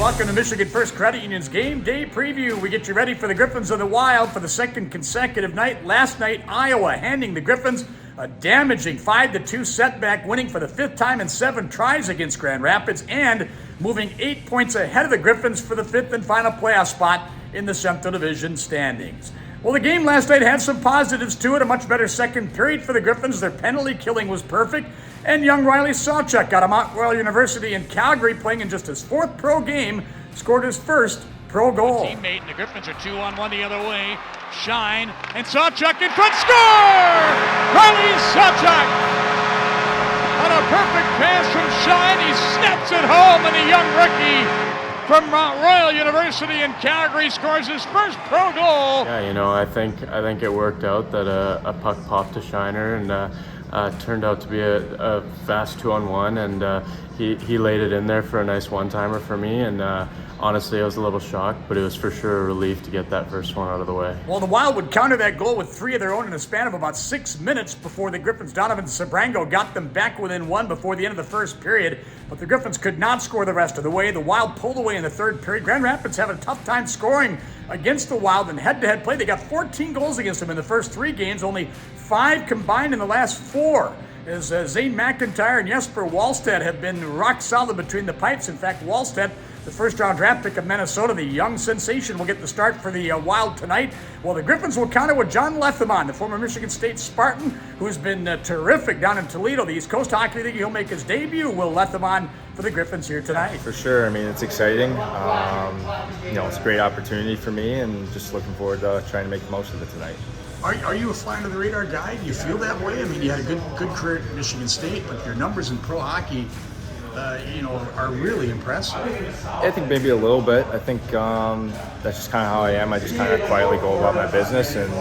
Welcome to Michigan First Credit Union's Game Day Preview. We get you ready for the Griffins of the Wild for the second consecutive night. Last night, Iowa handing the Griffins a damaging 5-2 setback, winning for the fifth time in 7 tries against Grand Rapids and moving 8 points ahead of the Griffins for the fifth and final playoff spot in the Central Division standings. Well, the game last night had some positives to it. A much better second period for the Griffins. Their penalty killing was perfect. And young Riley Sawchuk out of Mount Royal University in Calgary, playing in just his 4th pro game, scored his first pro goal. Teammate, and the Griffins are 2-on-1 the other way. Shine, and Sawchuk in front, score! Riley Sawchuk! On a perfect pass from Shine, he snaps it home, and the young rookie from Mount Royal University in Calgary scores his first pro goal. Yeah, I think it worked out that a puck popped to Shiner and turned out to be a fast 2-on-1, and he laid it in there for a nice one-timer for me, and honestly I was a little shocked, but it was for sure a relief to get that first one out of the way. Well, the Wild would counter that goal with 3 of their own in a span of about 6 minutes before the Griffins' Donovan Sabrango got them back within 1 before the end of the first period, but the Griffins could not score the rest of the way. The Wild pulled away in the third period. Grand Rapids having a tough time scoring against the Wild in head-to-head play. They got 14 goals against them in the first 3 games, only 5 combined in the last 4. As Zane McIntyre and Jesper Wallstedt have been rock solid between the pipes. In fact, Wallstedt, the first-round draft pick of Minnesota, the young sensation, will get the start for the Wild tonight. Well, the Griffins will counter with John Lethemon, the former Michigan State Spartan, who's been terrific down in Toledo. The East Coast Hockey League, he'll make his debut. Will Lethemon for the Griffins here tonight. For sure. I mean, it's exciting. It's a great opportunity for me, and just looking forward to trying to make the most of it tonight. Are you a fly-under-the-radar guy? Do you feel that way? I mean, you had a good career at Michigan State, but your numbers in pro hockey, are really impressive. I think maybe a little bit. I think that's just kind of how I am. I just kind of quietly go about my business and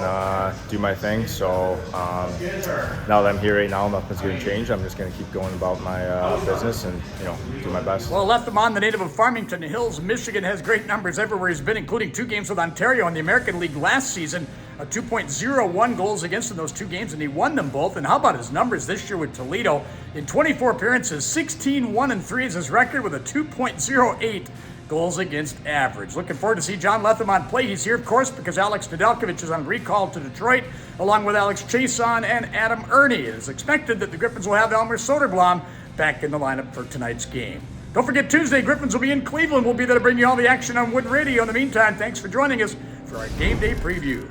do my thing. So now that I'm here right now, nothing's going to change. I'm just going to keep going about my business and do my best. Well, Lethemon, the native of Farmington Hills, Michigan, has great numbers everywhere he's been, including 2 games with Ontario in the American League last season. A 2.01 goals against in those 2 games, and he won them both. And how about his numbers this year with Toledo? In 24 appearances, 16-1-3 is his record with a 2.08 goals against average. Looking forward to see John Lethemon play. He's here, of course, because Alex Nedeljkovic is on recall to Detroit, along with Alex Chason and Adam Ernie. It is expected that the Griffins will have Elmer Soderblom back in the lineup for tonight's game. Don't forget, Tuesday, Griffins will be in Cleveland. We'll be there to bring you all the action on Wood Radio. In the meantime, thanks for joining us for our Game Day Preview.